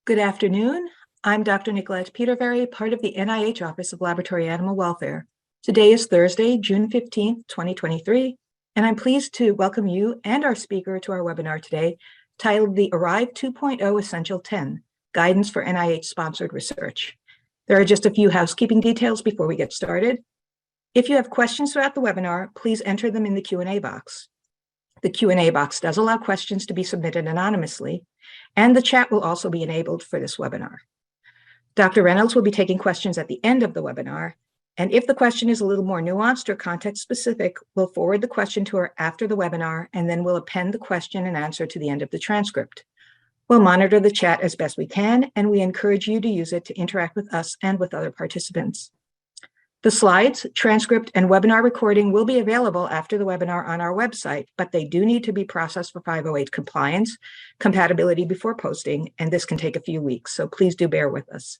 Good afternoon. I'm Dr. Nicolette Peterberry, part of the NIH Office of Laboratory Animal Welfare. Today is Thursday, June 15th, 2023, and I'm pleased to welcome you and our speaker to our webinar today, titled the Arrive 2.0 Essential 10, Guidance for NIH-Sponsored Research. There are just a few housekeeping details before we get started. If you have questions throughout the webinar, please enter them in the Q&A box. The Q&A box does allow questions to be submitted anonymously, and the chat will also be enabled for this webinar. Dr. Reynolds will be taking questions at the end of the webinar, and if the question is a little more nuanced or context-specific, we'll forward the question to her after the webinar, and then we'll append the question and answer to the end of the transcript. We'll monitor the chat as best we can, and we encourage you to use it to interact with us and with other participants. The slides, transcript, and webinar recording will be available after the webinar on our website, but they do need to be processed for 508 compliance, compatibility before posting, and this can take a few weeks, so please do bear with us.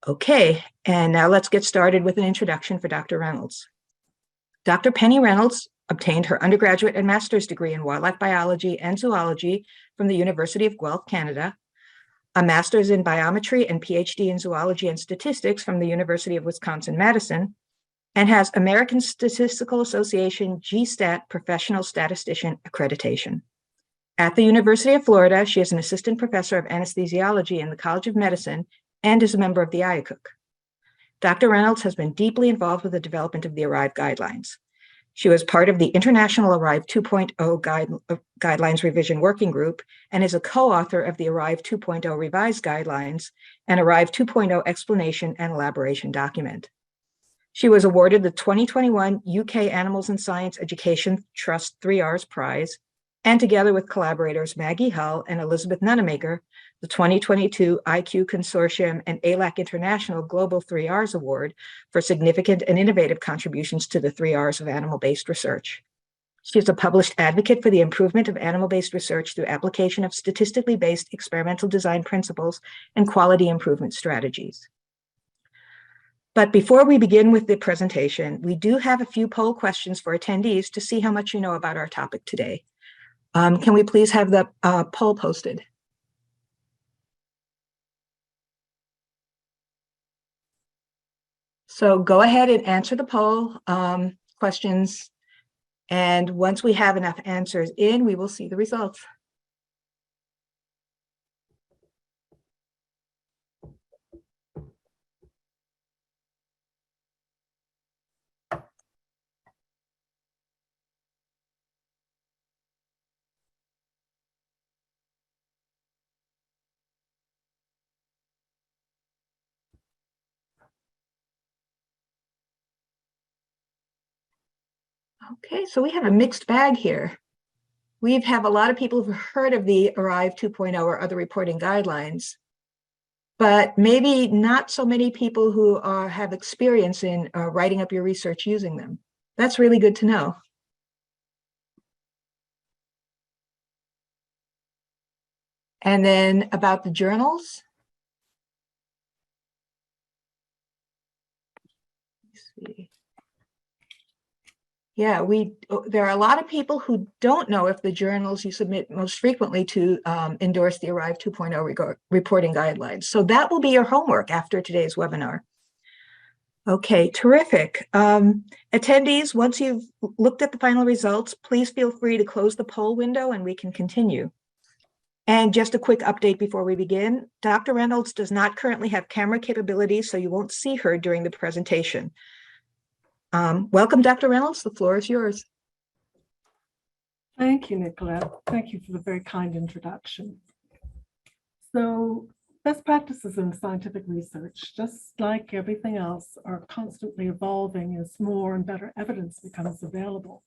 Okay, and now let's get started with an introduction for Dr. Reynolds. Dr. Penny Reynolds obtained her undergraduate and master's degree in wildlife biology and zoology from the University of Guelph, Canada, a master's in biometry and PhD in zoology and statistics from the University of Wisconsin-Madison, and has American Statistical Association GSTAT Professional Statistician accreditation. At the University of Florida, she is an assistant professor of anesthesiology in the College of Medicine and is a member of the IACUC. Dr. Reynolds has been deeply involved with the development of the ARRIVE guidelines. She was part of the International ARRIVE 2.0 Guidelines Revision Working Group and is a co-author of the ARRIVE 2.0 Revised Guidelines and ARRIVE 2.0 Explanation and Elaboration document. She was awarded the 2021 UK Animals and Science Education Trust 3Rs Prize, and together with collaborators Maggie Hull and Elizabeth Nunemaker, the 2022 IQ Consortium and ALAC International Global 3Rs Award for significant and innovative contributions to the 3Rs of animal-based research. She is a published advocate for the improvement of animal-based research through application of statistically based experimental design principles and quality improvement strategies. But before we begin with the presentation, we do have a few poll questions for attendees to see how much you know about our topic today. Can we please have the poll posted? So go ahead and answer the poll questions, and once we have enough answers in, we will see the results. Okay, so we have a mixed bag here. We have a lot of people who've heard of the ARRIVE 2.0 or other reporting guidelines, but maybe not so many people who have experience in writing up your research using them. That's really good to know. And then about the journals. Let's see. Yeah, there are a lot of people who don't know if the journals you submit most frequently to endorse the ARRIVE 2.0 reporting guidelines. So that will be your homework after today's webinar. Okay, terrific. Attendees, once you've looked at the final results, please feel free to close the poll window and we can continue. And just a quick update before we begin, Dr. Reynolds does not currently have camera capabilities, so you won't see her during the presentation. Welcome, Dr. Reynolds. The floor is yours. Thank you, Nicolette. Thank you for the very kind introduction. So, best practices in scientific research, just like everything else, are constantly evolving as more and better evidence becomes available.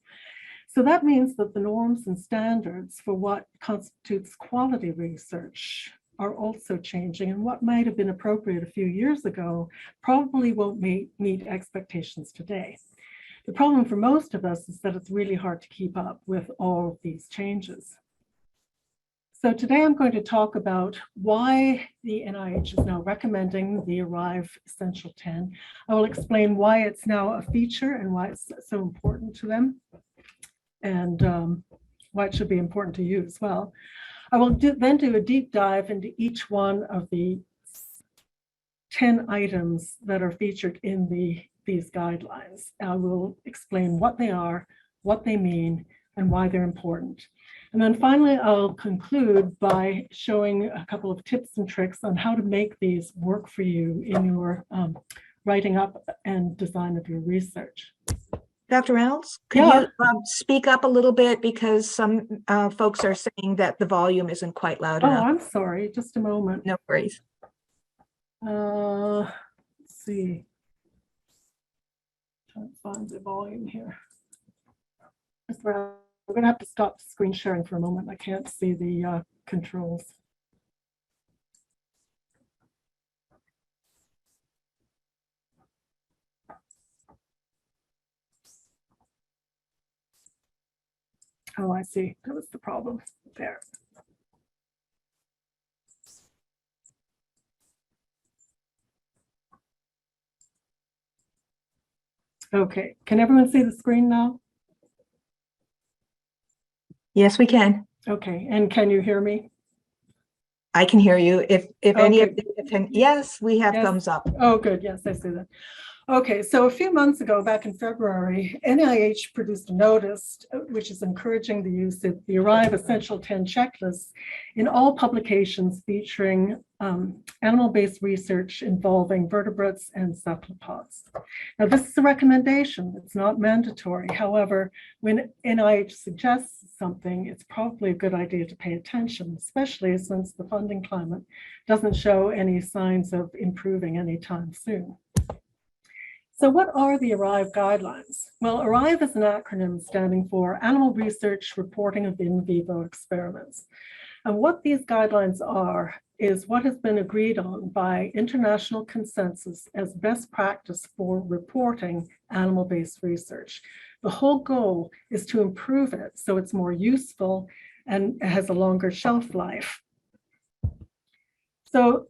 So that means that the norms and standards for what constitutes quality research are also changing, and what might have been appropriate a few years ago probably won't meet expectations today. The problem for most of us is that it's really hard to keep up with all of these changes. So today I'm going to talk about why the NIH is now recommending the ARRIVE Essential 10. I will explain why it's now a feature and why it's so important to them, and why it should be important to you as well. I will then do a deep dive into each one of the 10 items that are featured in these guidelines. I will explain what they are, what they mean, and why they're important. And then finally, I'll conclude by showing a couple of tips and tricks on how to make these work for you in your writing up and design of your research. Dr. Reynolds, could you speak up a little bit, because some folks are saying that the volume isn't quite loud enough. Oh, I'm sorry, just a moment. No worries. Let's see. Trying to find the volume here. I'm going to have to stop screen sharing for a moment. I can't see the controls. Oh, I see. That was the problem there. Okay, can everyone see the screen now? Yes, we can. Okay, and can you hear me? I can hear you. If any of Okay. you can, yes, we have Yes. thumbs up. Oh, good. Yes, I see that. Okay, so a few months ago, back in February, NIH produced a notice which is encouraging the use of the ARRIVE Essential 10 checklists in all publications featuring animal-based research involving vertebrates and cephalopods. Now, this is a recommendation. It's not mandatory. However, when NIH suggests something, it's probably a good idea to pay attention, especially since the funding climate doesn't show any signs of improving anytime soon. So what are the ARRIVE guidelines? Well, ARRIVE is an acronym standing for Animal Research Reporting of In Vivo Experiments. And what these guidelines are is what has been agreed on by international consensus as best practice for reporting animal-based research. The whole goal is to improve it so it's more useful and has a longer shelf life. So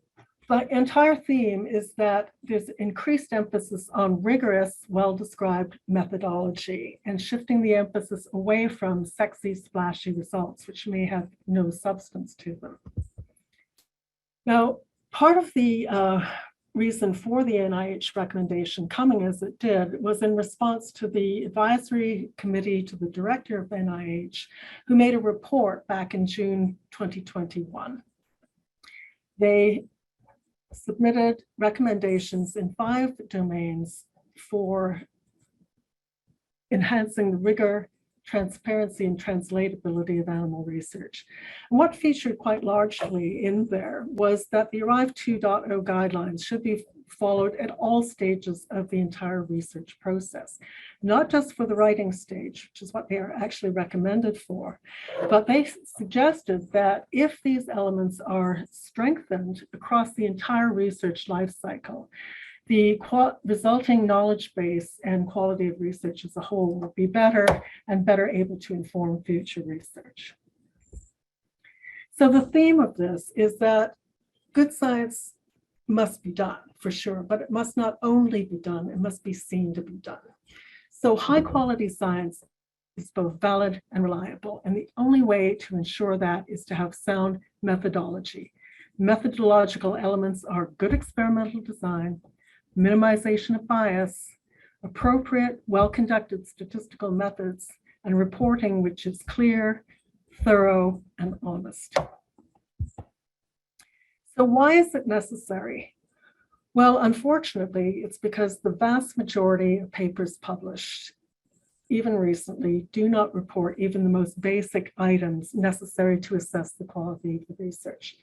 the entire theme is that there's increased emphasis on rigorous, well-described methodology and shifting the emphasis away from sexy, splashy results, which may have no substance to them. Now, part of the reason for the NIH recommendation coming as it did was in response to the advisory committee to the director of NIH, who made a report back in June 2021. They submitted recommendations in 5 domains for enhancing the rigor, transparency, and translatability of animal research. And what featured quite largely in there was that the ARRIVE 2.0 guidelines should be followed at all stages of the entire research process, not just for the writing stage, which is what they are actually recommended for, but they suggested that if these elements are strengthened across the entire research life cycle, the resulting knowledge base and quality of research as a whole will be better and better able to inform future research. So the theme of this is that good science must be done for sure, but it must not only be done, it must be seen to be done. So high quality science is both valid and reliable. And the only way to ensure that is to have sound methodology. Methodological elements are good experimental design, minimization of bias, appropriate, well-conducted statistical methods, and reporting which is clear, thorough, and honest. So why is it necessary? Well, unfortunately, it's because the vast majority of papers published, even recently, do not report even the most basic items necessary to assess the quality of the research.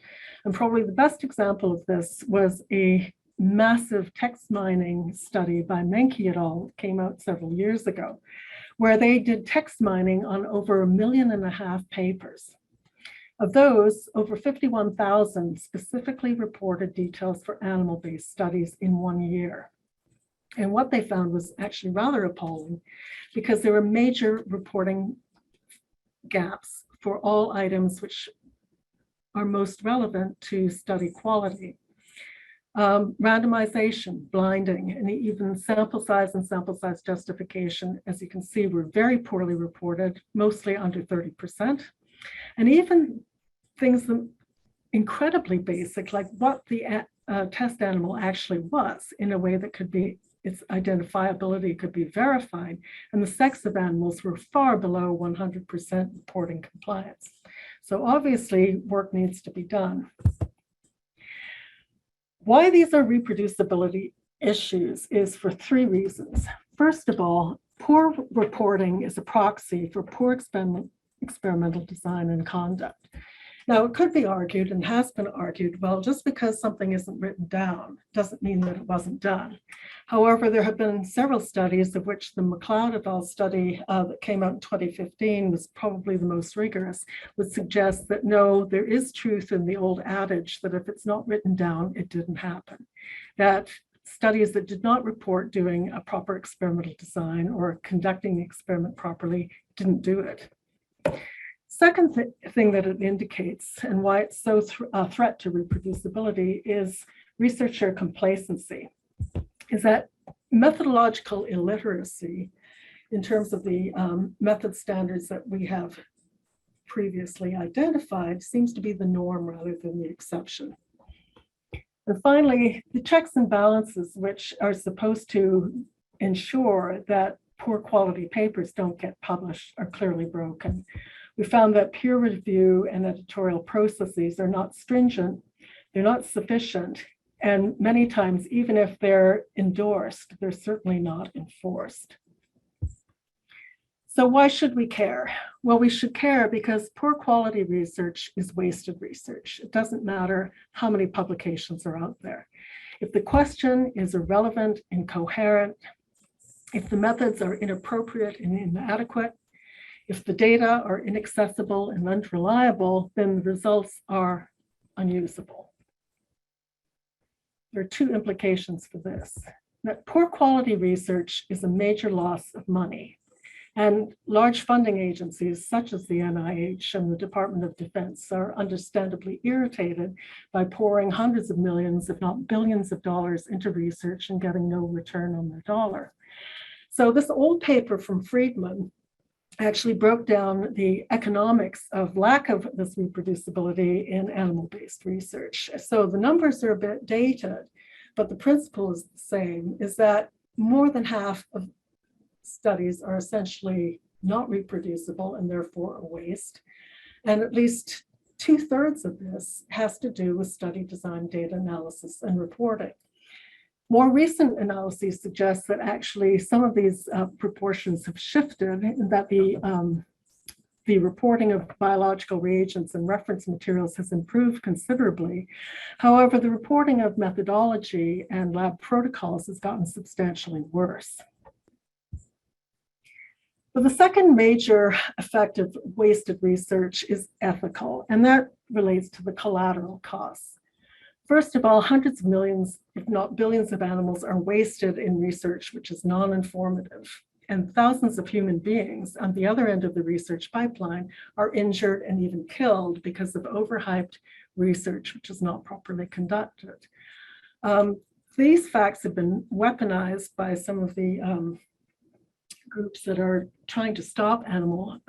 And probably the best example of this was a massive text mining study by Menke et al. Came out several years ago, where they did text mining on over 1.5 million papers. Of those, over 51,000 specifically reported details for animal-based studies in 1 year. And what they found was actually rather appalling, because there were major reporting gaps for all items which are most relevant to study quality. Randomization, blinding, and even sample size and sample size justification, as you can see, were very poorly reported, mostly under 30%. And even things incredibly basic, like what the test animal actually was, in a way that could be, its identifiability could be verified, and the sex of animals were far below 100% reporting compliance. So obviously, work needs to be done. Why these are reproducibility issues is for three reasons. First of all, poor reporting is a proxy for poor experimental design and conduct. Now, it could be argued, and has been argued, well, just because something isn't written down doesn't mean that it wasn't done. However, there have been several studies, of which the McLeod et al. Study that came out in 2015 was probably the most rigorous, would suggest that no, there is truth in the old adage that if it's not written down, it didn't happen. That studies that did not report doing a proper experimental design or conducting the experiment properly didn't do it. Second thing that it indicates, and why it's so a threat to reproducibility, is researcher complacency. Is that methodological illiteracy in terms of the method standards that we have previously identified seems to be the norm rather than the exception. And finally, the checks and balances, which are supposed to ensure that poor quality papers don't get published, are clearly broken. We found that peer review and editorial processes are not stringent, they're not sufficient, and many times, even if they're endorsed, they're certainly not enforced. So why should we care? Well, we should care because poor quality research is wasted research. It doesn't matter how many publications are out there. If the question is irrelevant, incoherent, if the methods are inappropriate and inadequate, if the data are inaccessible and unreliable, then the results are unusable. There are two implications for this. That poor quality research is a major loss of money. And large funding agencies such as the NIH and the Department of Defense are understandably irritated by pouring hundreds of millions, if not billions of dollars into research and getting no return on their dollar. So this old paper from Friedman actually broke down the economics of lack of this reproducibility in animal-based research. So the numbers are a bit dated, but the principle is the same, is that more than half of studies are essentially not reproducible and therefore a waste. And at least 2/3 of this has to do with study design, data analysis, and reporting. More recent analyses suggest that actually some of these proportions have shifted, and that the reporting of biological reagents and reference materials has improved considerably. However, the reporting of methodology and lab protocols has gotten substantially worse. But the second major effect of wasted research is ethical, and that relates to the collateral costs. First of all, hundreds of millions, if not billions of animals are wasted in research which is non-informative, and thousands of human beings on the other end of the research pipeline are injured and even killed because of overhyped research which is not properly conducted. These facts have been weaponized by some of the groups that are trying to stop animal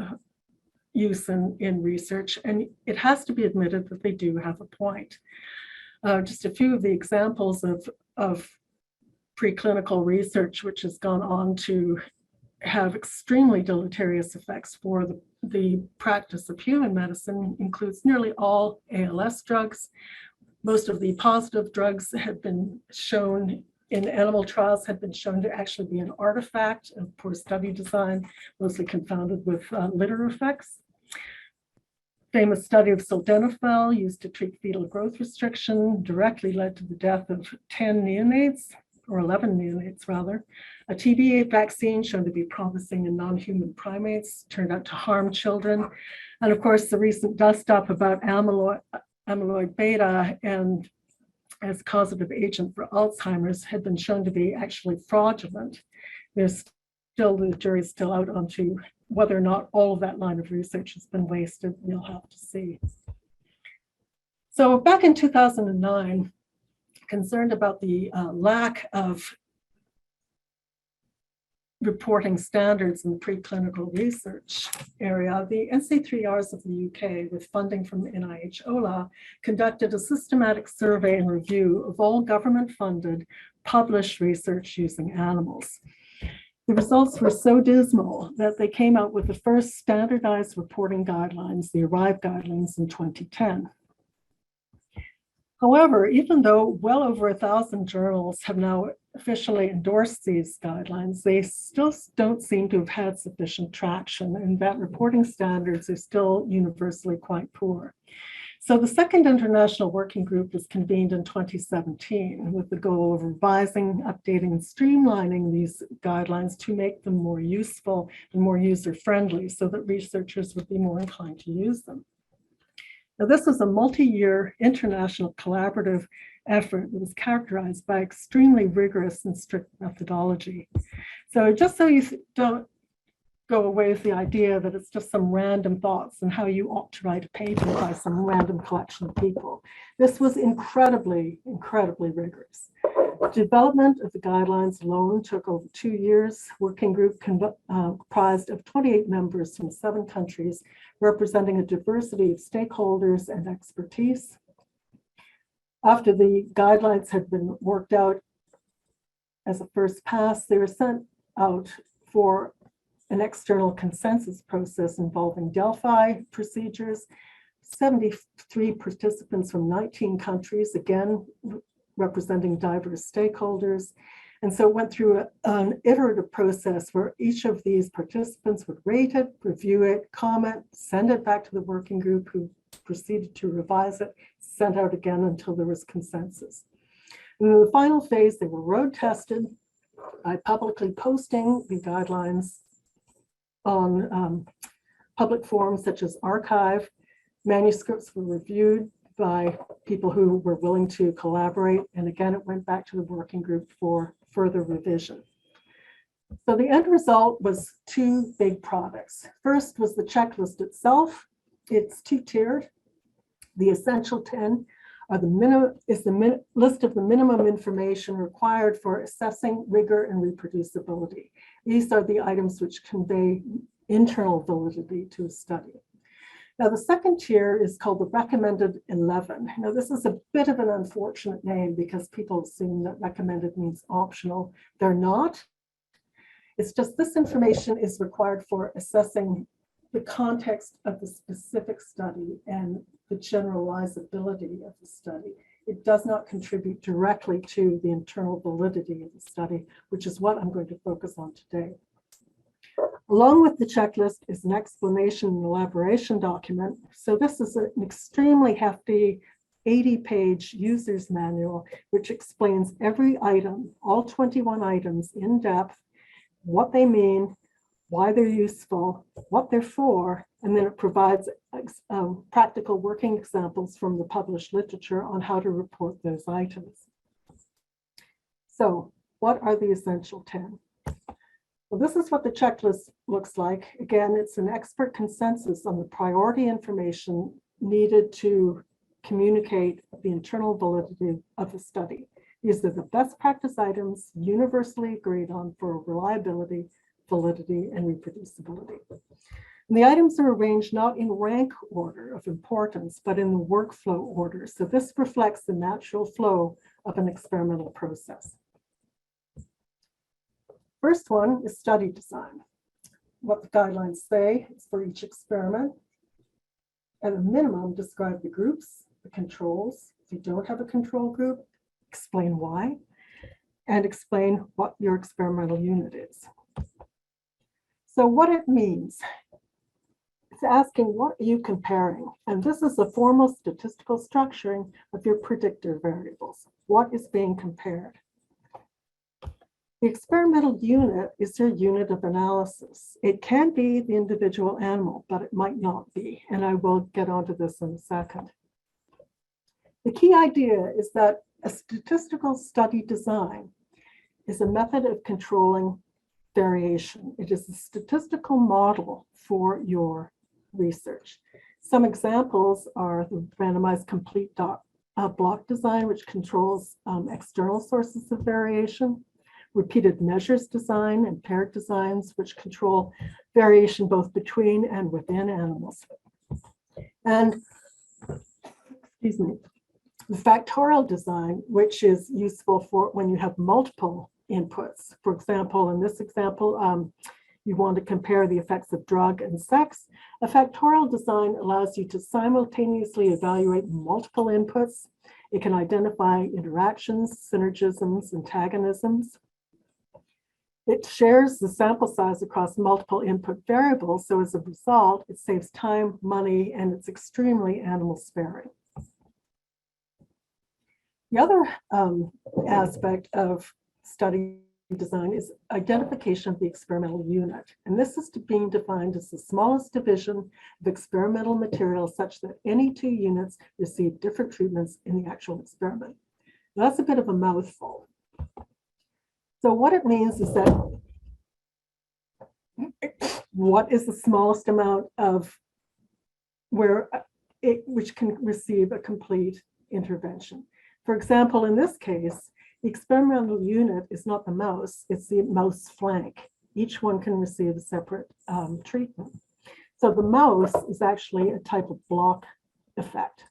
use in research, and it has to be admitted that they do have a point. Just a few of the examples of preclinical research which has gone on to have extremely deleterious effects for the practice of human medicine includes nearly all ALS drugs. Most of the positive drugs have been shown in animal trials, had been shown to actually be an artifact of poor study design, mostly confounded with litter effects. Famous study of sildenafil used to treat fetal growth restriction directly led to the death of 10 neonates, or 11 neonates rather. A TB vaccine shown to be promising in non-human primates turned out to harm children. And of course, the recent dust-up about amyloid beta and as causative agent for Alzheimer's had been shown to be actually fraudulent. There's still, the jury's still out onto whether or not all of that line of research has been wasted. We'll have to see. So back in 2009, concerned about the lack of reporting standards in the preclinical research area, the NC3Rs of the UK, with funding from NIH OLAW, conducted a systematic survey and review of all government-funded published research using animals. The results were so dismal that they came out with the first standardized reporting guidelines, the ARRIVE guidelines, in 2010. However, even though well over 1,000 journals have now officially endorsed these guidelines, they still don't seem to have had sufficient traction, and that reporting standards are still universally quite poor. So the second international working group was convened in 2017 with the goal of revising, updating, and streamlining these guidelines to make them more useful and more user-friendly so that researchers would be more inclined to use them. Now, this was a multi-year international collaborative effort that was characterized by extremely rigorous and strict methodology. So just so you don't go away with the idea that it's just some random thoughts and how you ought to write a paper by some random collection of people, this was incredibly, incredibly rigorous. Development of the guidelines alone took over 2 years. Working group comprised of 28 members from 7 countries, representing a diversity of stakeholders and expertise. After the guidelines had been worked out as a first pass, they were sent out for an external consensus process involving Delphi procedures. 73 participants from 19 countries, again, representing diverse stakeholders. And so it went through an iterative process where each of these participants would rate it, review it, comment, send it back to the working group, who proceeded to revise it, sent out again until there was consensus. And in the final phase, they were road tested by publicly posting the guidelines on public forums such as arXiv. Manuscripts were reviewed by people who were willing to collaborate. And again, it went back to the working group for further revision. So the end result was 2 big products. First was the checklist itself. It's 2-tiered. The essential 10 are the list of the minimum information required for assessing rigor and reproducibility. These are the items which convey internal validity to a study. Now, the second tier is called the recommended 11. Now, this is a bit of an unfortunate name because people assume that recommended means optional. They're not. It's just this information is required for assessing the context of the specific study and the generalizability of the study. It does not contribute directly to the internal validity of the study, which is what I'm going to focus on today. Along with the checklist is an explanation and elaboration document. So this is an extremely hefty 80-page user's manual, which explains every item, all 21 items in depth, what they mean, why they're useful, what they're for, and then it provides practical working examples from the published literature on how to report those items. So what are the essential 10? Well, this is what the checklist looks like. Again, it's an expert consensus on the priority information needed to communicate the internal validity of the study. These are the best practice items universally agreed on for reliability, validity, and reproducibility. And the items are arranged not in rank order of importance, but in the workflow order. So this reflects the natural flow of an experimental process. First one is study design. What the guidelines say is for each experiment. At a minimum, describe the groups, the controls. If you don't have a control group, explain why, and explain what your experimental unit is. So what it means, it's asking what are you comparing? And this is a formal statistical structuring of your predictor variables. What is being compared? The experimental unit is your unit of analysis. It can be the individual animal, but it might not be. And I will get onto this in a second. The key idea is that a statistical study design is a method of controlling variation. It is a statistical model for your research. Some examples are the randomized complete block design, which controls external sources of variation. repeated measures design and paired designs, which control variation both between and within animals. And, excuse me, the factorial design, which is useful for when you have multiple inputs. For example, in this example, you want to compare the effects of drug and sex. A factorial design allows you to simultaneously evaluate multiple inputs. It can identify interactions, synergisms, antagonisms. It shares the sample size across multiple input variables, so as a result, it saves time, money, and it's extremely animal sparing. The other aspect of study design is identification of the experimental unit. And this is being defined as the smallest division of experimental material such that any two units receive different treatments in the actual experiment. Now, that's a bit of a mouthful. So what it means is that what is the smallest amount of which can receive a complete intervention? For example, in this case, the experimental unit is not the mouse, it's the mouse flank. Each one can receive a separate treatment. So the mouse is actually a type of block effect.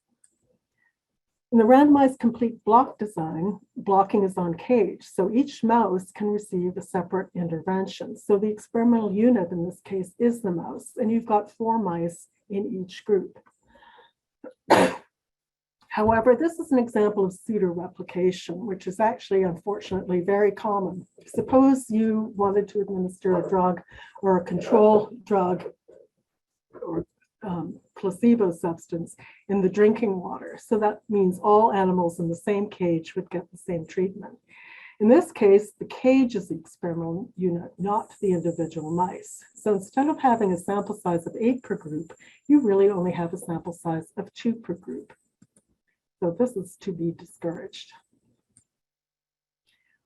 In the randomized complete block design, blocking is on cage, so each mouse can receive a separate intervention. So the experimental unit in this case is the mouse, and you've got 4 mice in each group. However, this is an example of pseudo-replication, which is actually, unfortunately, very common. Suppose you wanted to administer a drug or a control drug or placebo substance in the drinking water. So that means all animals in the same cage would get the same treatment. In this case, the cage is the experimental unit, not the individual mice. So instead of having a sample size of 8 per group, you really only have a sample size of 2 per group. So this is to be discouraged.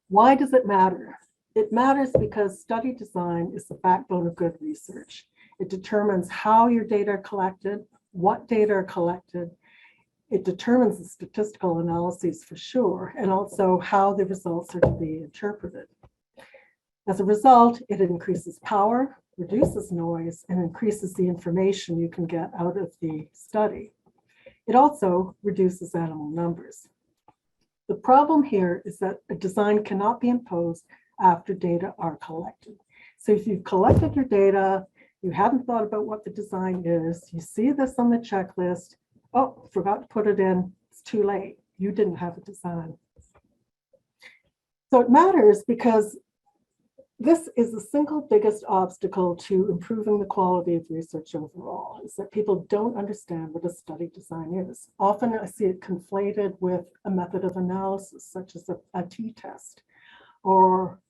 Why does it matter? It matters because study design is the backbone of good research. It determines how your data are collected, what data are collected. It determines the statistical analyses for sure, and also how the results are to be interpreted. As a result, it increases power, reduces noise, and increases the information you can get out of the study. It also reduces animal numbers. The problem here is that a design cannot be imposed after data are collected. So if you've collected your data, you haven't thought about what the design is, you see this on the checklist, oh, forgot to put it in, it's too late, you didn't have a design. So it matters because this is the single biggest obstacle to improving the quality of research overall, is that people don't understand what a study design is. Often I see it conflated with a method of analysis, such as a t-test or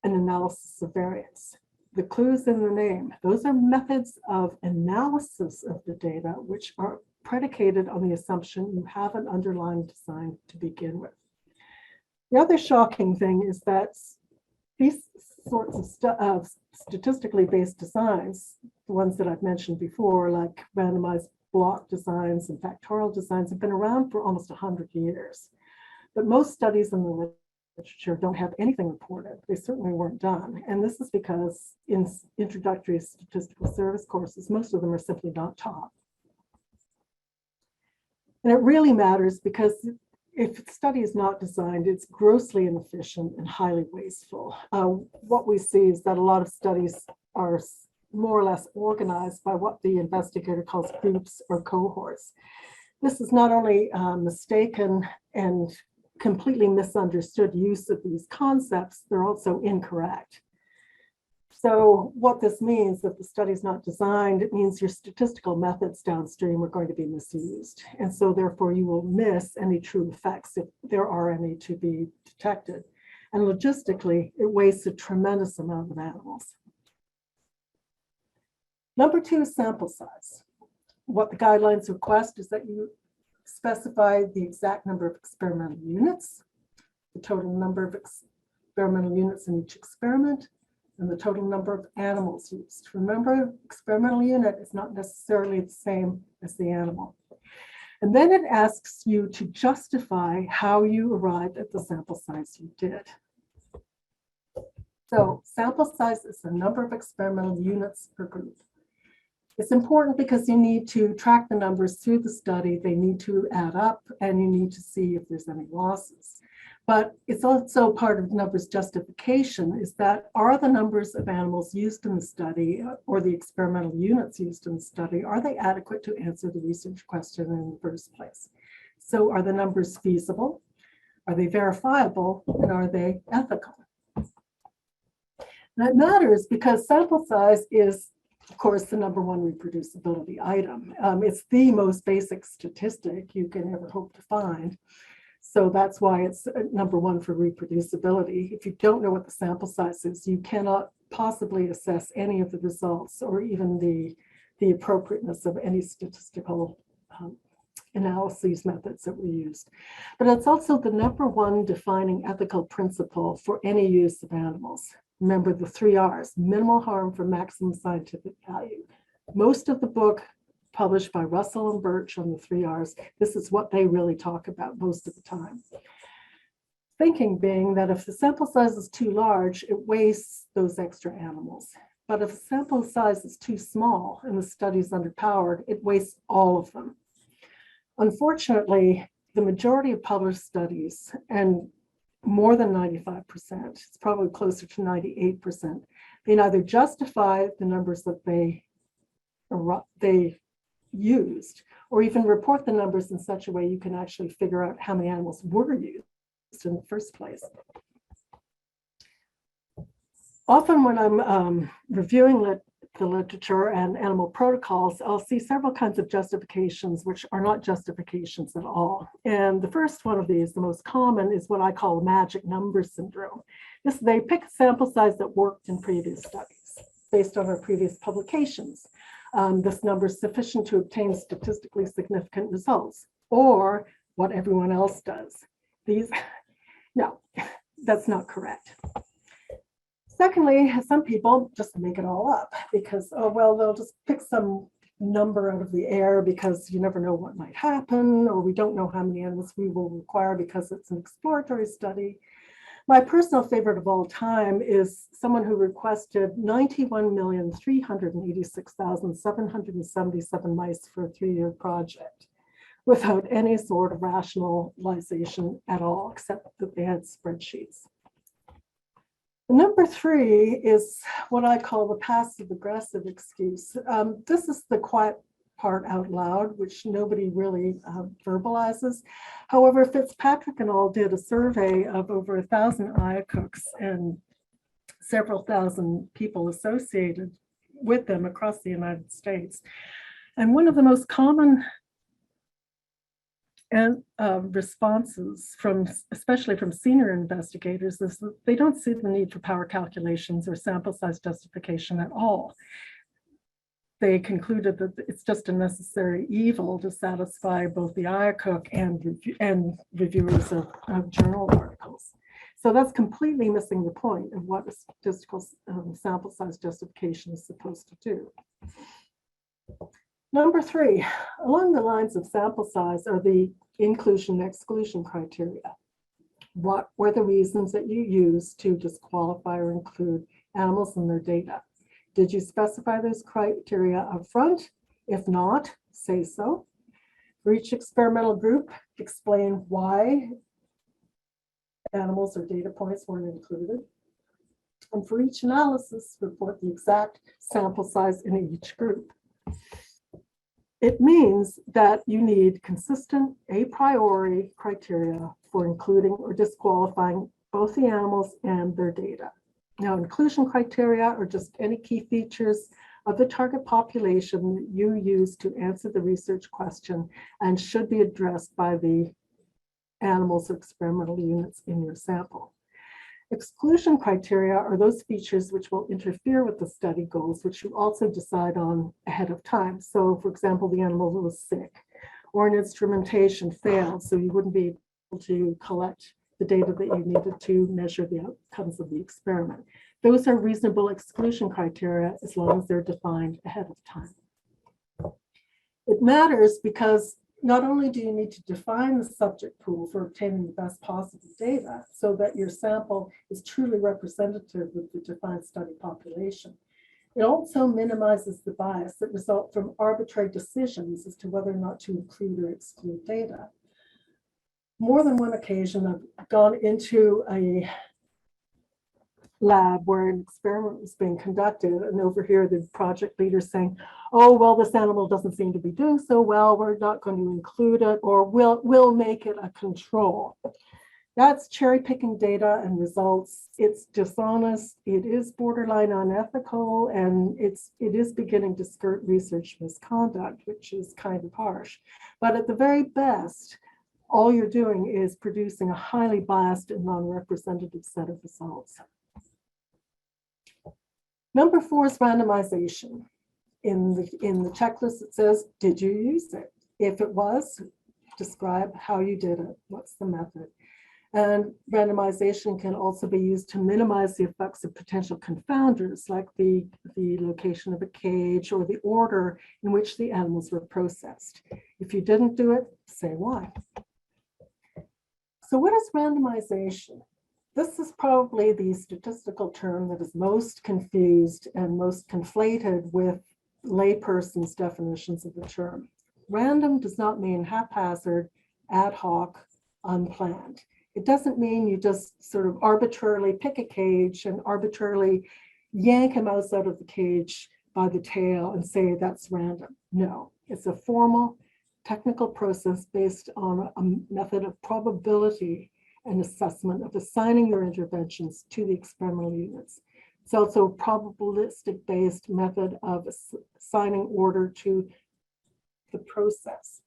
an analysis of variance. The clues in the name, those are methods of analysis of the data, which are predicated on the assumption you have an underlying design to begin with. The other shocking thing is that these sorts of statistically based designs, the ones that I've mentioned before, like randomized block designs and factorial designs, have been around for almost 100 years. But most studies in the literature don't have anything reported. They certainly weren't done. And this is because in introductory statistical service courses, most of them are simply not taught. And it really matters because if a study is not designed, it's grossly inefficient and highly wasteful. What we see is that a lot of studies are more or less organized by what the investigator calls groups or cohorts. This is not only mistaken and completely misunderstood use of these concepts, they're also incorrect. So what this means, if the study is not designed, it means your statistical methods downstream are going to be misused. And so therefore you will miss any true effects if there are any to be detected. And logistically, it wastes a tremendous amount of animals. Number 2 is sample size. What the guidelines request is that you specify the exact number of experimental units, the total number of experimental units in each experiment, and the total number of animals used. Remember, experimental unit is not necessarily the same as the animal. And then it asks you to justify how you arrived at the sample size you did. So sample size is the number of experimental units per group. It's important because you need to track the numbers through the study. They need to add up, and you need to see if there's any losses. But it's also part of numbers justification, is that are the numbers of animals used in the study or the experimental units used in the study, are they adequate to answer the research question in the first place? So are the numbers feasible? Are they verifiable? And are they ethical? That matters because sample size is, of course, the number one reproducibility item. It's the most basic statistic you can ever hope to find. So that's why it's number one for reproducibility. If you don't know what the sample size is, you cannot possibly assess any of the results or even the appropriateness of any statistical analyses methods that we used. But it's also the number one defining ethical principle for any use of animals. Remember the 3 R's: minimal harm for maximum scientific value. Most of the book published by Russell and Birch on the 3 R's, this is what they really talk about most of the time. Thinking being that if the sample size is too large, it wastes those extra animals. But if the sample size is too small and the study is underpowered, it wastes all of them. Unfortunately, the majority of published studies, and more than 95%, it's probably closer to 98%, they neither justify the numbers that they used, or even report the numbers in such a way you can actually figure out how many animals were used in the first place. Often when I'm reviewing the literature and animal protocols, I'll see several kinds of justifications which are not justifications at all. And the first one of these, the most common, is what I call magic number syndrome. They pick a sample size that worked in previous studies based on our previous publications. This number is sufficient to obtain statistically significant results, or what everyone else does. No, that's not correct. Secondly, some people just make it all up because, oh, well, they'll just pick some number out of the air because you never know what might happen, or we don't know how many animals we will require because it's an exploratory study. My personal favorite of all time is someone who requested 91,386,777 mice for a 3-year project without any sort of rationalization at all, except that they had spreadsheets. Number 3 is what I call the passive-aggressive excuse. This is the quiet part out loud, which nobody really verbalizes. However, Fitzpatrick and all did a survey of over 1,000 IACUCs and several thousand people associated with them across the United States. And one of the most common responses especially from senior investigators, is that they don't see the need for power calculations or sample size justification at all. They concluded that it's just a necessary evil to satisfy both the IACUC and reviewers of journal articles. So that's completely missing the point of what a statistical sample size justification is supposed to do. Number 3, along the lines of sample size are the inclusion and exclusion criteria. What were the reasons that you used to disqualify or include animals in their data? Did you specify those criteria up front? If not, say so. For each experimental group, explain why animals or data points weren't included. And for each analysis, report the exact sample size in each group. It means that you need consistent a priori criteria for including or disqualifying both the animals and their data. Now, inclusion criteria are just any key features of the target population that you use to answer the research question and should be addressed by the animals or experimental units in your sample. Exclusion criteria are those features which will interfere with the study goals, which you also decide on ahead of time. So, for example, the animal was sick, or an instrumentation failed, so you wouldn't be able to collect the data that you needed to measure the outcomes of the experiment. Those are reasonable exclusion criteria as long as they're defined ahead of time. It matters because not only do you need to define the subject pool for obtaining the best possible data so that your sample is truly representative of the defined study population, it also minimizes the bias that result from arbitrary decisions as to whether or not to include or exclude data. More than one occasion, I've gone into a lab where an experiment was being conducted, and over here the project leader saying, oh, well, this animal doesn't seem to be doing so well, we're not going to include it, or we'll make it a control. That's cherry picking data and results. It's dishonest, it is borderline unethical, and it is beginning to skirt research misconduct, which is kind of harsh. But at the very best, all you're doing is producing a highly biased and non-representative set of results. Number 4 is randomization. In the checklist, it says, did you use it? If it was, describe how you did it. What's the method? And randomization can also be used to minimize the effects of potential confounders, like the location of a cage or the order in which the animals were processed. If you didn't do it, say why. So what is randomization? This is probably the statistical term that is most confused and most conflated with layperson's definitions of the term. Random does not mean haphazard, ad hoc, unplanned. It doesn't mean you just sort of arbitrarily pick a cage and arbitrarily yank a mouse out of the cage by the tail and say that's random. No, it's a formal technical process based on a method of probability and assessment of assigning your interventions to the experimental units. It's also a probabilistic-based method of assigning order to the process.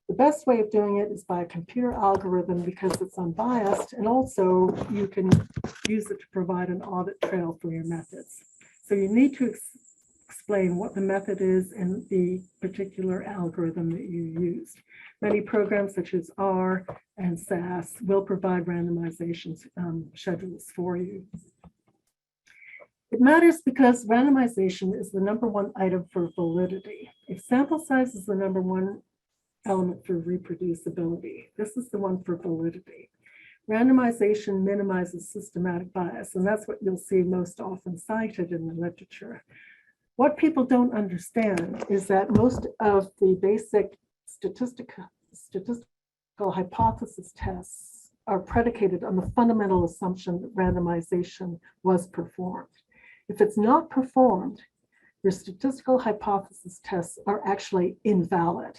The best way of doing it is by a computer algorithm because it's unbiased, and also you can use it to provide an audit trail for your methods. So you need to explain what the method is and the particular algorithm that you used. Many programs such as R and SAS will provide randomization schedules for you. It matters because randomization is the #1 item for validity. If sample size is the #1 element for reproducibility, this is the one for validity. Randomization minimizes systematic bias, and that's what you'll see most often cited in the literature. What people don't understand is that most of the basic statistical hypothesis tests are predicated on the fundamental assumption that randomization was performed. If it's not performed, your statistical hypothesis tests are actually invalid.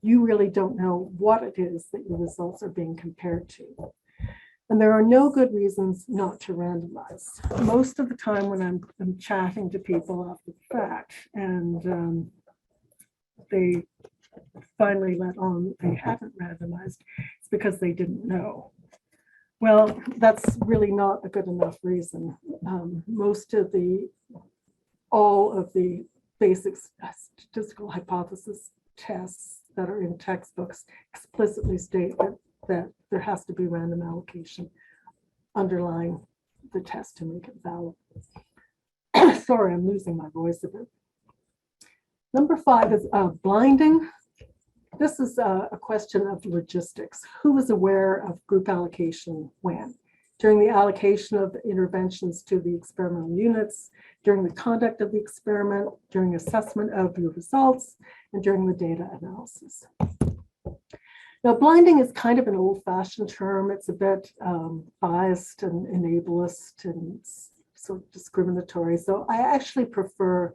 You really don't know what it is that your results are being compared to. And there are no good reasons not to randomize. Most of the time when I'm chatting to people after the fact and they finally let on they haven't randomized, it's because they didn't know. Well, that's really not a good enough reason. All of the basic statistical hypothesis tests that are in textbooks explicitly state that there has to be random allocation underlying the test to make it valid. Sorry, I'm losing my voice a bit. Number 5 is blinding. This is a question of logistics. Who was aware of group allocation when? During the allocation of interventions to the experimental units, during the conduct of the experiment, during assessment of your results, and during the data analysis. Now, blinding is kind of an old-fashioned term. It's a bit biased and enablist and sort of discriminatory. So I actually prefer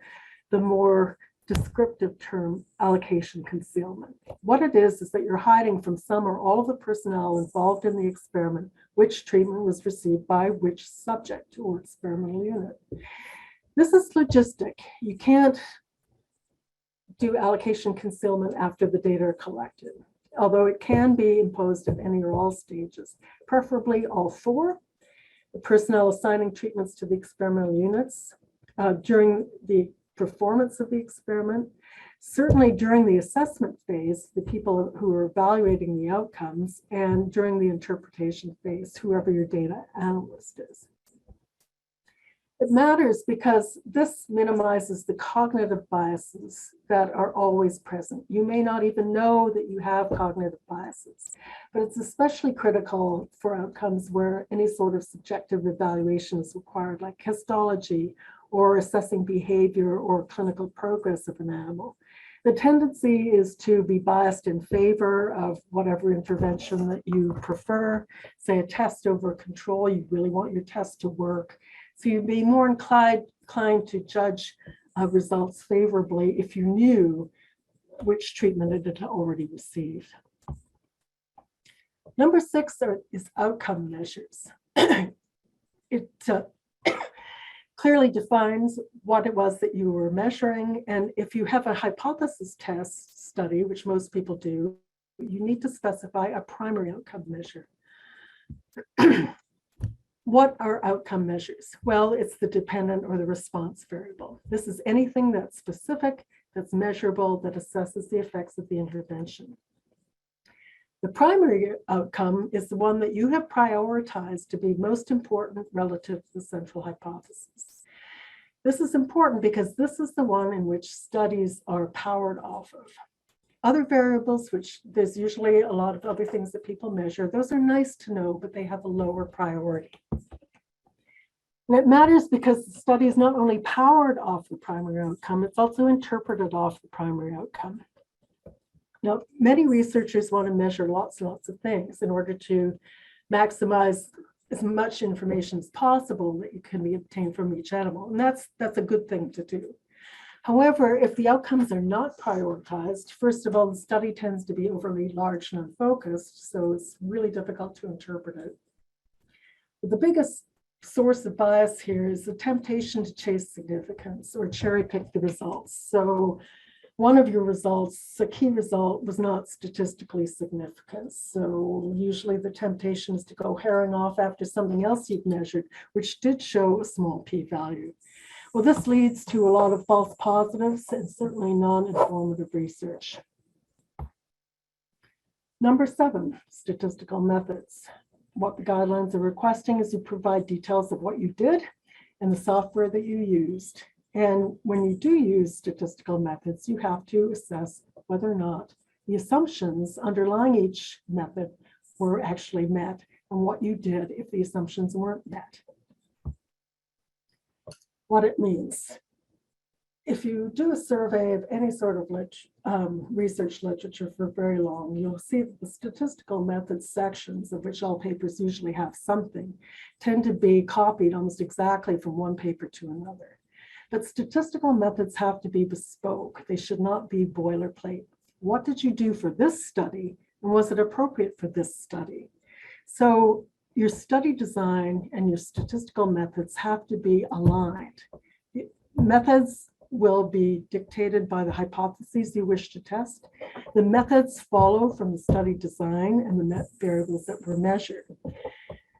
the more descriptive term allocation concealment. What it is that you're hiding from some or all of the personnel involved in the experiment which treatment was received by which subject or experimental unit. This is logistic. You can't do allocation concealment after the data are collected, although it can be imposed at any or all stages, preferably all 4. The personnel assigning treatments to the experimental units during the performance of the experiment, certainly during the assessment phase, the people who are evaluating the outcomes, and during the interpretation phase, whoever your data analyst is. It matters because this minimizes the cognitive biases that are always present. You may not even know that you have cognitive biases, but it's especially critical for outcomes where any sort of subjective evaluation is required, like histology or assessing behavior or clinical progress of an animal. The tendency is to be biased in favor of whatever intervention that you prefer, say a test over control. You really want your test to work. So you'd be more inclined to judge results favorably if you knew which treatment it had already received. Number 6 is outcome measures. It clearly defines what it was that you were measuring. And if you have a hypothesis test study, which most people do, you need to specify a primary outcome measure. What are outcome measures? Well, it's the dependent or the response variable. This is anything that's specific, that's measurable, that assesses the effects of the intervention. The primary outcome is the one that you have prioritized to be most important relative to the central hypothesis. This is important because this is the one in which studies are powered off of. Other variables, which there's usually a lot of other things that people measure, those are nice to know, but they have a lower priority. And it matters because the study is not only powered off the primary outcome, it's also interpreted off the primary outcome. Now, many researchers want to measure lots and lots of things in order to maximize as much information as possible that can be obtained from each animal, and that's a good thing to do. However, if the outcomes are not prioritized, first of all, the study tends to be overly large and unfocused, so it's really difficult to interpret it. But the biggest source of bias here is the temptation to chase significance or cherry pick the results. So one of your results, a key result, was not statistically significant. So usually the temptation is to go herring off after something else you've measured, which did show a small p-value. Well, this leads to a lot of false positives and certainly non-informative research. Number 7, statistical methods. What the guidelines are requesting is you provide details of what you did and the software that you used. And when you do use statistical methods, you have to assess whether or not the assumptions underlying each method were actually met and what you did if the assumptions weren't met. What it means. If you do a survey of any sort of research literature for very long, you'll see that the statistical methods sections, of which all papers usually have something, tend to be copied almost exactly from one paper to another. But statistical methods have to be bespoke. They should not be boilerplate. What did you do for this study? And was it appropriate for this study? So your study design and your statistical methods have to be aligned. Methods will be dictated by the hypotheses you wish to test. The methods follow from the study design and the variables that were measured.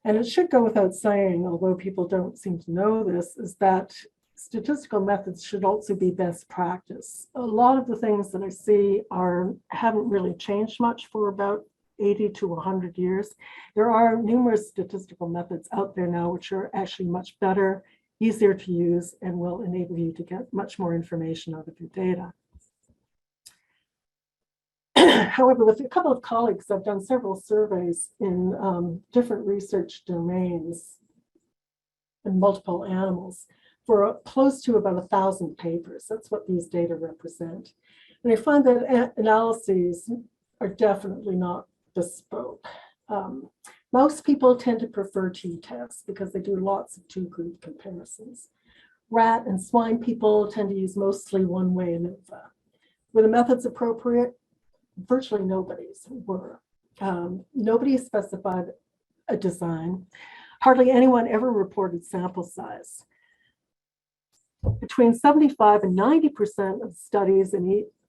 And it should go without saying, although people don't seem to know this, is that statistical methods should also be best practice. A lot of the things that I see haven't really changed much for about 80 to 100 years. There are numerous statistical methods out there now which are actually much better, easier to use, and will enable you to get much more information out of your data. However, with a couple of colleagues, I've done several surveys in different research domains and multiple animals for close to about 1,000 papers. That's what these data represent. And I find that analyses are definitely not bespoke. Most people tend to prefer t-tests because they do lots of two-group comparisons. Rat and swine people tend to use mostly one-way ANOVA. Were the methods appropriate? Virtually nobody's were. Nobody specified a design. Hardly anyone ever reported sample size. Between 75 and 90% of studies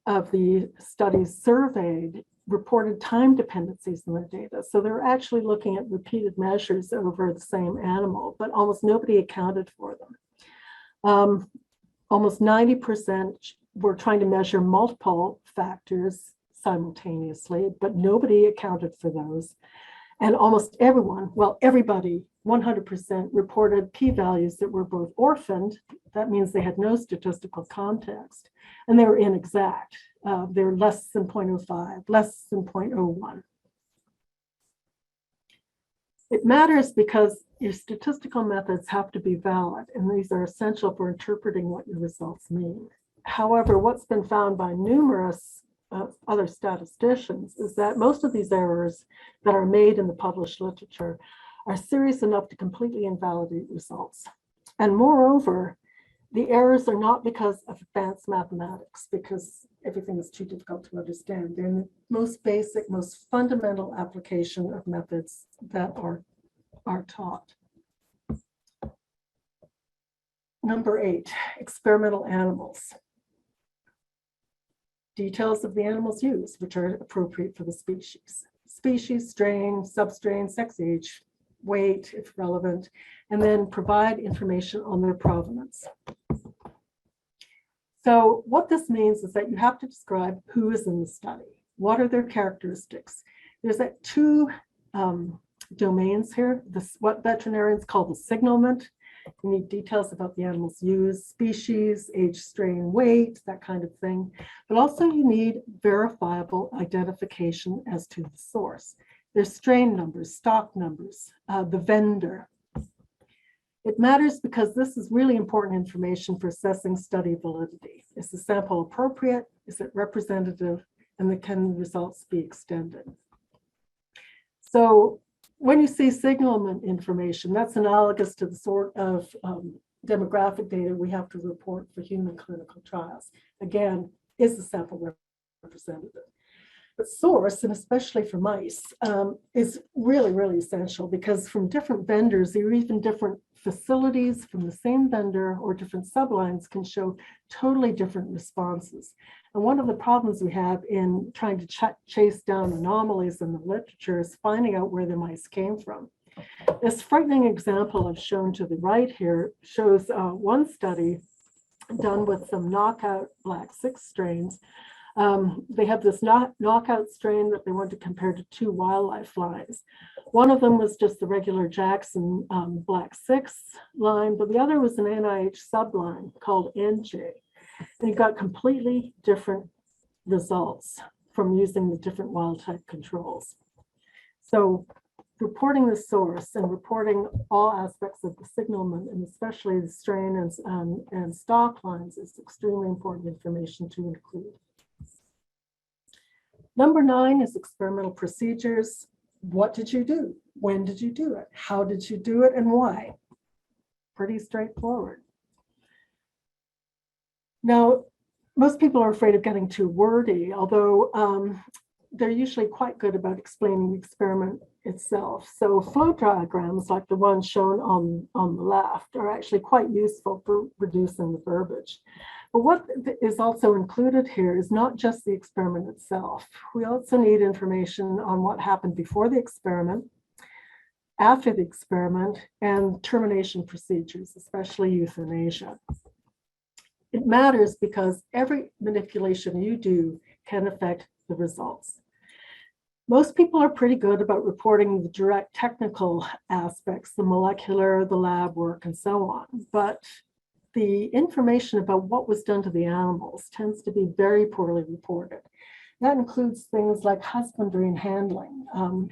of the studies surveyed reported time dependencies in their data. So they're actually looking at repeated measures over the same animal, but almost nobody accounted for them. Almost 90% were trying to measure multiple factors simultaneously, but nobody accounted for those. And almost everyone, well, everybody, 100% reported p-values that were both orphaned. That means they had no statistical context, and they were inexact. They were less than 0.05, less than 0.01. It matters because your statistical methods have to be valid, and these are essential for interpreting what your results mean. However, what's been found by numerous other statisticians is that most of these errors that are made in the published literature are serious enough to completely invalidate results. And moreover, the errors are not because of advanced mathematics, because everything is too difficult to understand. They're in the most basic, most fundamental application of methods that are taught. Number 8, experimental animals. Details of the animals used, which are appropriate for the species. Species, strain, substrain, sex, age, weight, if relevant, and then provide information on their provenance. So what this means is that you have to describe who is in the study. What are their characteristics? There's two domains here, what veterinarians call the signalment. You need details about the animals used, species, age, strain, weight, that kind of thing. But also you need verifiable identification as to the source. There's strain numbers, stock numbers, the vendor. It matters because this is really important information for assessing study validity. Is the sample appropriate? Is it representative? And can the results be extended? So when you see signalment information, that's analogous to the sort of demographic data we have to report for human clinical trials. Again, is the sample representative? But source, and especially for mice, is really, really essential because from different vendors, or even different facilities from the same vendor or different sublines can show totally different responses. And one of the problems we have in trying to chase down anomalies in the literature is finding out where the mice came from. This frightening example I've shown to the right here shows one study done with some knockout black 6 strains. They have this knockout strain that they want to compare to 2 wildlife lines. One of them was just the regular Jackson black 6 line, but the other was an NIH subline called NJ. And you got completely different results from using the different wild type controls. So reporting the source and reporting all aspects of the signalment, and especially the strain and stock lines, is extremely important information to include. Number 9 is experimental procedures. What did you do? When did you do it? How did you do it and why? Pretty straightforward. Now, most people are afraid of getting too wordy, although they're usually quite good about explaining the experiment itself. So flow diagrams like the one shown on the left are actually quite useful for reducing the verbiage. But what is also included here is not just the experiment itself. We also need information on what happened before the experiment, after the experiment, and termination procedures, especially euthanasia. It matters because every manipulation you do can affect the results. Most people are pretty good about reporting the direct technical aspects, the molecular, the lab work, and so on. But the information about what was done to the animals tends to be very poorly reported. That includes things like husbandry and handling,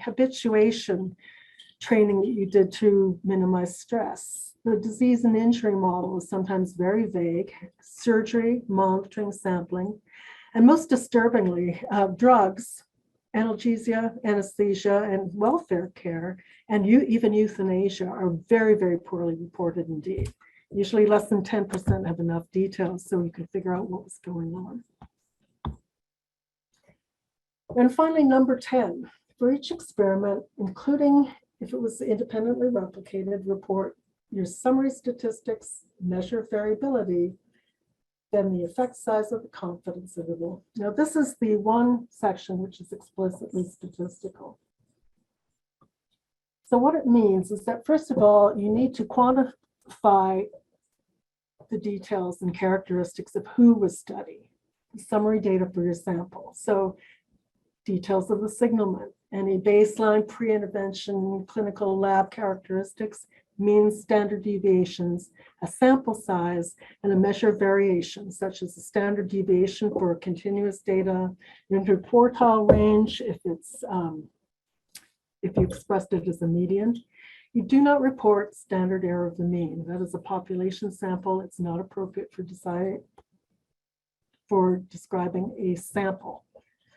habituation training that you did to minimize stress. The disease and injury model is sometimes very vague, surgery, monitoring, sampling, and most disturbingly, drugs, analgesia, anesthesia, and welfare care, and even euthanasia are very, very poorly reported indeed. Usually less than 10% have enough details so you can figure out what was going on. And finally, number 10, for each experiment, including if it was independently replicated, report your summary statistics, measure of variability, then the effect size of the confidence interval. Now, this is the one section which is explicitly statistical. So what it means is that, first of all, you need to quantify the details and characteristics of who was studied, the summary data for your sample. So details of the signalment, any baseline pre-intervention clinical lab characteristics, means, standard deviations, a sample size, and a measure of variation, such as the standard deviation for continuous data, interquartile range, if you expressed it as a median. You do not report standard error of the mean. That is a population sample. It's not appropriate for describing a sample.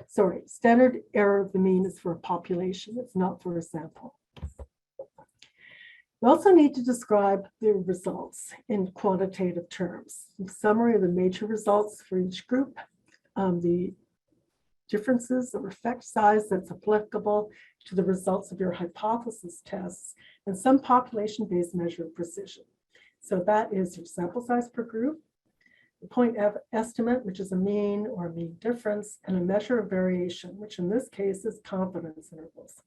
Sorry, standard error of the mean is for a population. It's not for a sample. We also need to describe the results in quantitative terms. A summary of the major results for each group, the differences or effect size that's applicable to the results of your hypothesis tests, and some population-based measure of precision. So that is your sample size per group, the point estimate, which is a mean or a mean difference, and a measure of variation, which in this case is confidence intervals.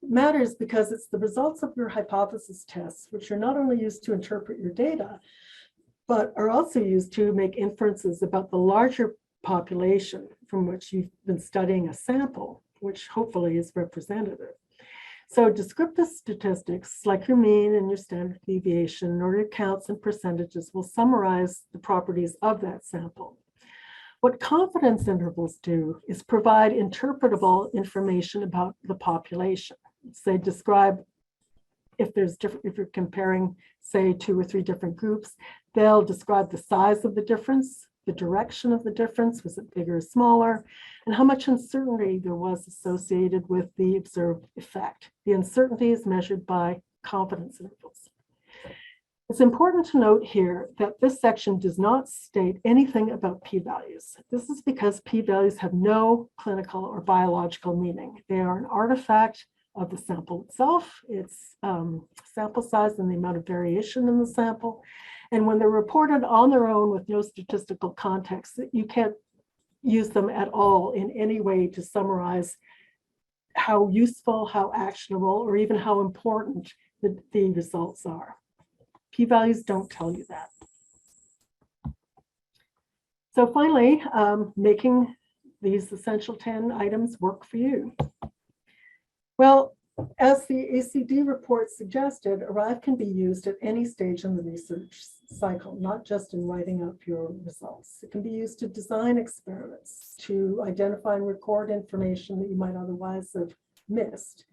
It matters because it's the results of your hypothesis tests, which are not only used to interpret your data, but are also used to make inferences about the larger population from which you've been studying a sample, which hopefully is representative. So descriptive statistics like your mean and your standard deviation or your counts and percentages will summarize the properties of that sample. What confidence intervals do is provide interpretable information about the population. Say describe if you're comparing, say, 2 or 3 different groups, they'll describe the size of the difference, the direction of the difference, was it bigger or smaller, and how much uncertainty there was associated with the observed effect. The uncertainty is measured by confidence intervals. It's important to note here that this section does not state anything about p-values. This is because p-values have no clinical or biological meaning. They are an artifact of the sample itself, its sample size and the amount of variation in the sample. And when they're reported on their own with no statistical context, you can't use them at all in any way to summarize how useful, how actionable, or even how important the results are. P-values don't tell you that. So finally, making these essential 10 items work for you. Well, as the ACD report suggested, ARRIVE can be used at any stage in the research cycle, not just in writing up your results. It can be used to design experiments, to identify and record information that you might otherwise have missed,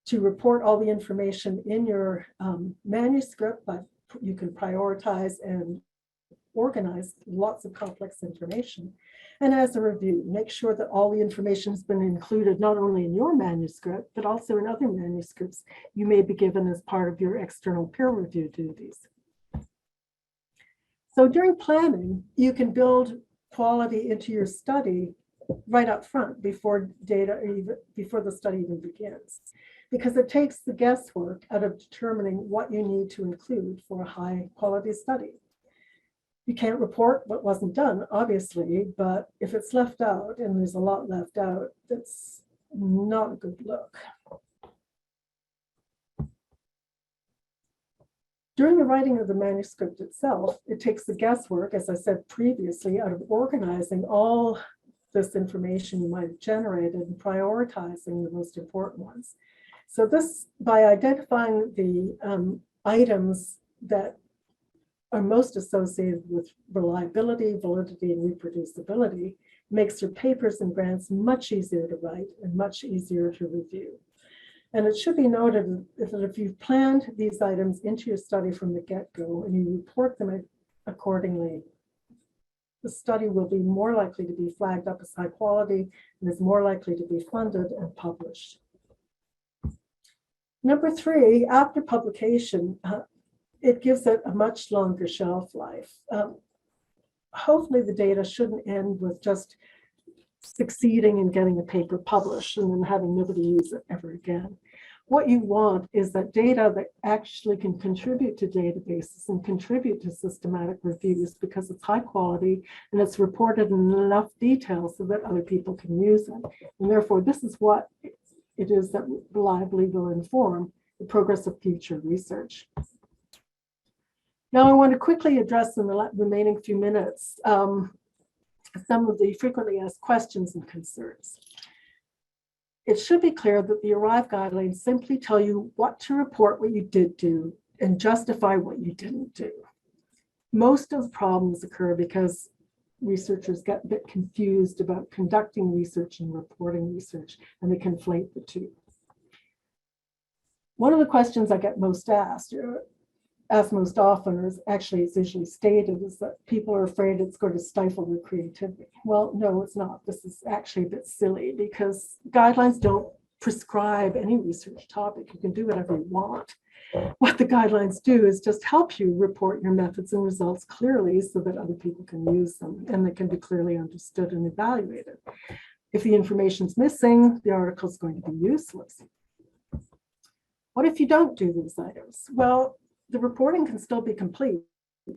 to report all the information in your manuscript, but you can prioritize and organize lots of complex information. And as a review, make sure that all the information has been included not only in your manuscript, but also in other manuscripts you may be given as part of your external peer review duties. So during planning, you can build quality into your study right up front before the study even begins, because it takes the guesswork out of determining what you need to include for a high quality study. You can't report what wasn't done, obviously, but if it's left out, and there's a lot left out, that's not a good look. During the writing of the manuscript itself, it takes the guesswork, as I said previously, out of organizing all this information you might have generated and prioritizing the most important ones. So this, by identifying the items that are most associated with reliability, validity, and reproducibility, makes your papers and grants much easier to write and much easier to review. And it should be noted that if you've planned these items into your study from the get-go and you report them accordingly, the study will be more likely to be flagged up as high quality and is more likely to be funded and published. Number 3, after publication, it gives it a much longer shelf life. Hopefully the data shouldn't end with just succeeding in getting a paper published and then having nobody use it ever again. What you want is that data that actually can contribute to databases and contribute to systematic reviews because it's high quality and it's reported in enough detail so that other people can use it. And therefore, this is what it is that reliably will inform the progress of future research. Now, I want to quickly address in the remaining few minutes some of the frequently asked questions and concerns. it should be clear that the ARRIVE guidelines simply tell you what to report, what you did do, and justify what you didn't do. Most of the problems occur because researchers get a bit confused about conducting research and reporting research, and they conflate the two. One of the questions I get most asked most often, or actually it's usually stated, is that people are afraid it's going to stifle their creativity. Well, no, it's not. This is actually a bit silly because guidelines don't prescribe any research topic. You can do whatever you want. What the guidelines do is just help you report your methods and results clearly so that other people can use them and they can be clearly understood and evaluated. If the information's missing, the article is going to be useless. What if you don't do these items? Well, the reporting can still be complete,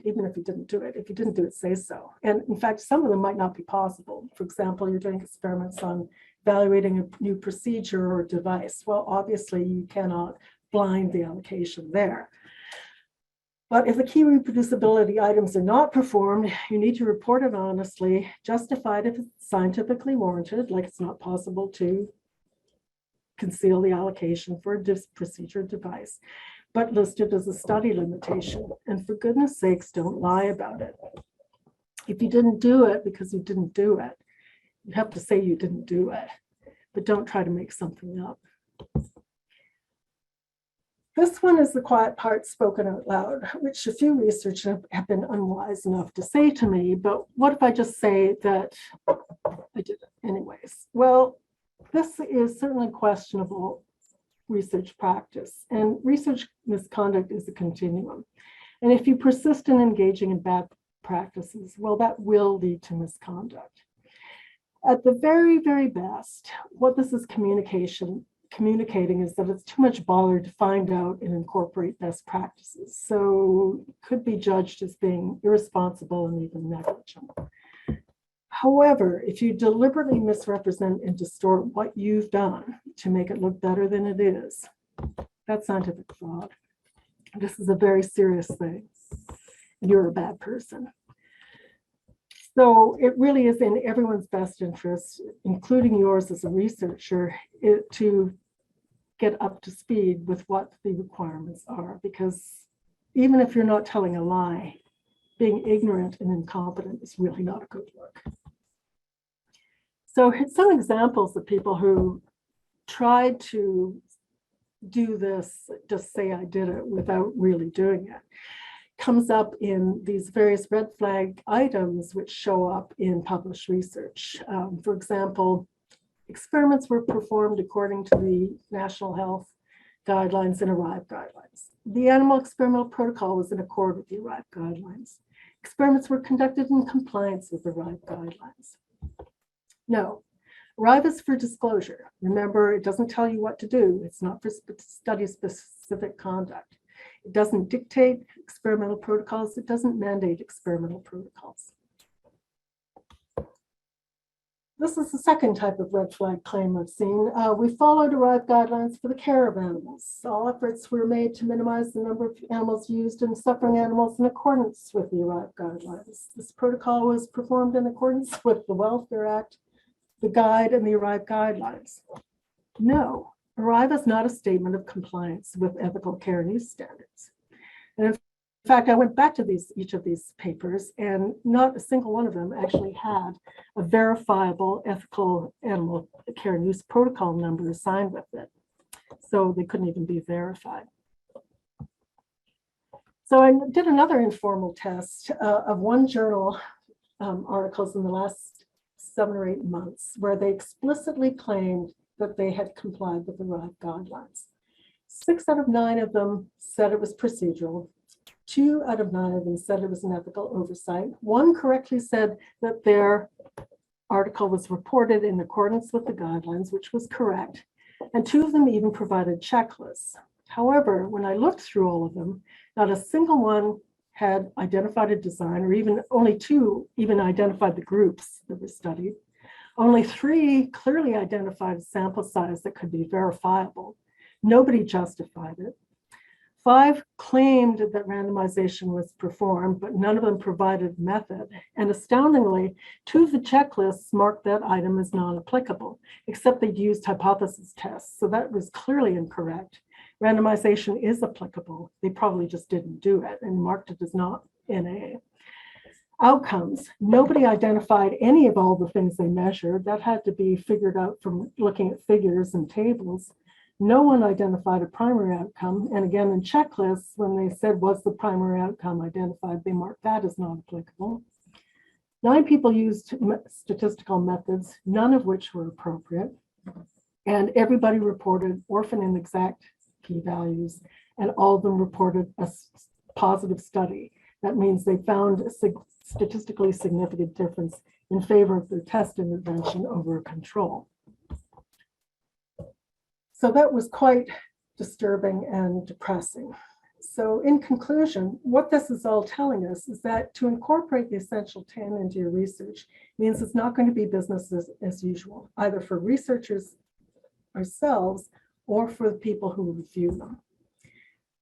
even if you didn't do it. If you didn't do it, say so. And in fact, some of them might not be possible. For example, you're doing experiments on evaluating a new procedure or device. Well, obviously, you cannot blind the allocation there. But if the key reproducibility items are not performed, you need to report it honestly, justified if it's scientifically warranted, like it's not possible to conceal the allocation for a procedure device, but listed as a study limitation. And for goodness sakes, don't lie about it. If you didn't do it because you didn't do it, you have to say you didn't do it, but don't try to make something up. This one is the quiet part spoken out loud, which a few researchers have been unwise enough to say to me, but what if I just say that I did it anyways? Well, this is certainly questionable research practice, and research misconduct is a continuum. And if you persist in engaging in bad practices, well, that will lead to misconduct. At the very, very best, what this is communicating is that it's too much bother to find out and incorporate best practices. So it could be judged as being irresponsible and even negligent. However, if you deliberately misrepresent and distort what you've done to make it look better than it is, that's scientific fraud. This is a very serious thing. You're a bad person. So it really is in everyone's best interest, including yours as a researcher, to get up to speed with what the requirements are, because even if you're not telling a lie, being ignorant and incompetent is really not a good look. So some examples of people who tried to do this, just say I did it without really doing it, comes up in these various red flag items which show up in published research. For example, experiments were performed according to the National Health Guidelines and ARRIVE guidelines. The animal experimental protocol was in accord with the ARRIVE guidelines. Experiments were conducted in compliance with the ARRIVE guidelines. No, ARRIVE is for disclosure. Remember, it doesn't tell you what to do. It's not for study-specific conduct. It doesn't dictate experimental protocols. It doesn't mandate experimental protocols. This is the second type of red flag claim I've seen. We followed ARRIVE guidelines for the care of animals. All efforts were made to minimize the number of animals used in suffering animals in accordance with the ARRIVE guidelines. This protocol was performed in accordance with the Welfare Act, the guide, and the ARRIVE guidelines. No, ARRIVE is not a statement of compliance with ethical care and use standards. And in fact, I went back to each of these papers, and not a single one of them actually had a verifiable ethical animal care and use protocol number assigned with it. So they couldn't even be verified. So I did another informal test of one journal articles in the last 7 or 8 months where they explicitly claimed that they had complied with the ARRIVE guidelines. 6 out of 9 of them said it was procedural. 2 out of 9 of them said it was an ethical oversight. 1 correctly said that their article was reported in accordance with the guidelines, which was correct. And 2 of them even provided checklists. However, when I looked through all of them, not a single one had identified a design, or even only 2 even identified the groups that were studied. Only 3 clearly identified a sample size that could be verifiable. Nobody justified it. 5 claimed that randomization was performed, but none of them provided method. And astoundingly, 2 of the checklists marked that item as non-applicable, except they'd used hypothesis tests. So that was clearly incorrect. Randomization is applicable. They probably just didn't do it and marked it as not NA. Outcomes. Nobody identified any of all the things they measured. That had to be figured out from looking at figures and tables. No one identified a primary outcome. And again, in checklists, when they said, was the primary outcome identified, they marked that as not applicable. 9 people used statistical methods, none of which were appropriate. And everybody reported orphan inexact p-values, and all of them reported a positive study. That means they found a statistically significant difference in favor of their test intervention over a control. So that was quite disturbing and depressing. So in conclusion, what this is all telling us is that to incorporate the essential 10 into your research means it's not going to be business as usual, either for researchers ourselves or for the people who review them.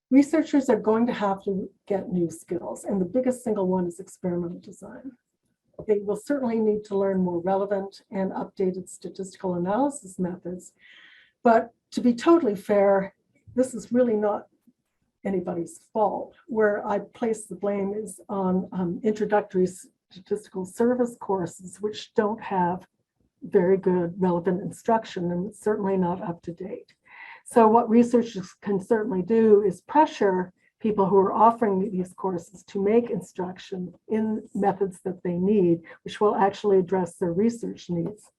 Researchers are going to have to get new skills, and the biggest single one is experimental design. They will certainly need to learn more relevant and updated statistical analysis methods, but to be totally fair, this is really not anybody's fault. Where I place the blame is on introductory statistical service courses, which don't have very good relevant instruction and certainly not up to date. So what researchers can certainly do is pressure people who are offering these courses to make instruction in methods that they need, which will actually address their research needs.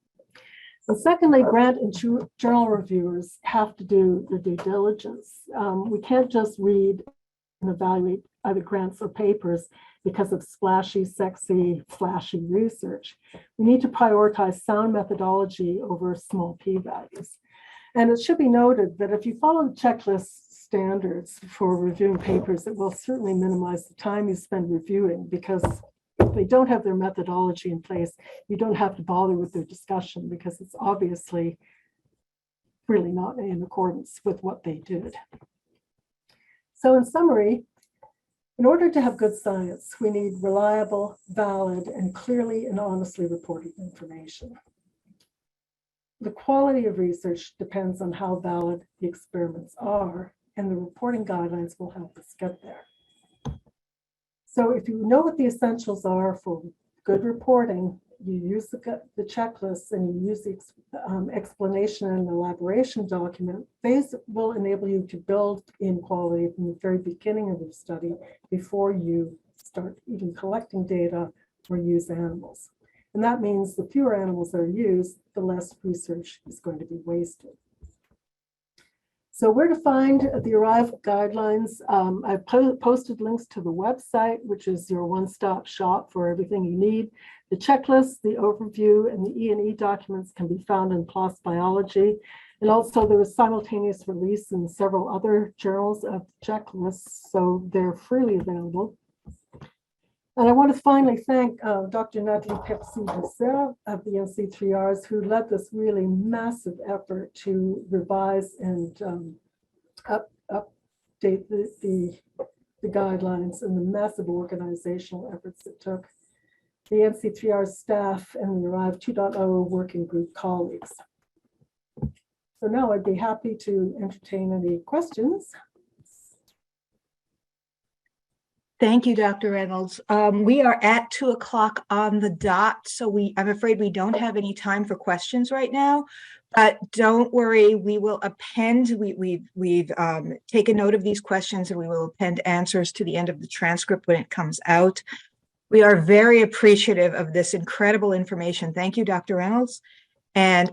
And secondly, grant and journal reviewers have to do their due diligence. We can't just read and evaluate either grants or papers because of splashy, sexy, flashy research. We need to prioritize sound methodology over small p-values. And it should be noted that if you follow the checklist standards for reviewing papers, it will certainly minimize the time you spend reviewing, because if they don't have their methodology in place, you don't have to bother with their discussion because it's obviously really not in accordance with what they did. So in summary, in order to have good science, we need reliable, valid, and clearly and honestly reported information. The quality of research depends on how valid the experiments are, and the reporting guidelines will help us get there. So if you know what the essentials are for good reporting, you use the checklists and you use the explanation and elaboration document, these will enable you to build in quality from the very beginning of the study before you start even collecting data or use animals. And that means the fewer animals that are used, the less research is going to be wasted. So where to find the ARRIVE guidelines? I've posted links to the website, which is your one-stop shop for everything you need. The checklist, the overview, and the E&E documents can be found in PLOS Biology. And also there was simultaneous release in several other journals of checklists, so they're freely available. And I want to finally thank Dr. Nathalie Pepsi-Desser of the NC3Rs, who led this really massive effort to revise and update the guidelines, and the massive organizational efforts it took. The NC3R staff and the ARRIVE 2.0 working group colleagues. So now I'd be happy to entertain any questions. Thank you, Dr. Reynolds. We are at 2 o'clock on the dot, so I'm afraid we don't have any time for questions right now. But don't worry, we will append. We've taken note of these questions, and we will append answers to the end of the transcript when it comes out. We are very appreciative of this incredible information. Thank you, Dr. Reynolds. And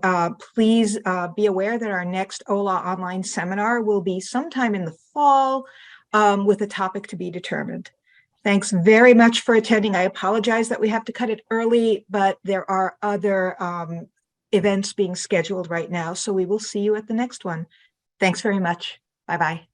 please be aware that our next OLAW online seminar will be sometime in the fall with a topic to be determined. Thanks very much for attending. I apologize that we have to cut it early, but there are other events being scheduled right now, so we will see you at the next one. Thanks very much. Bye-bye.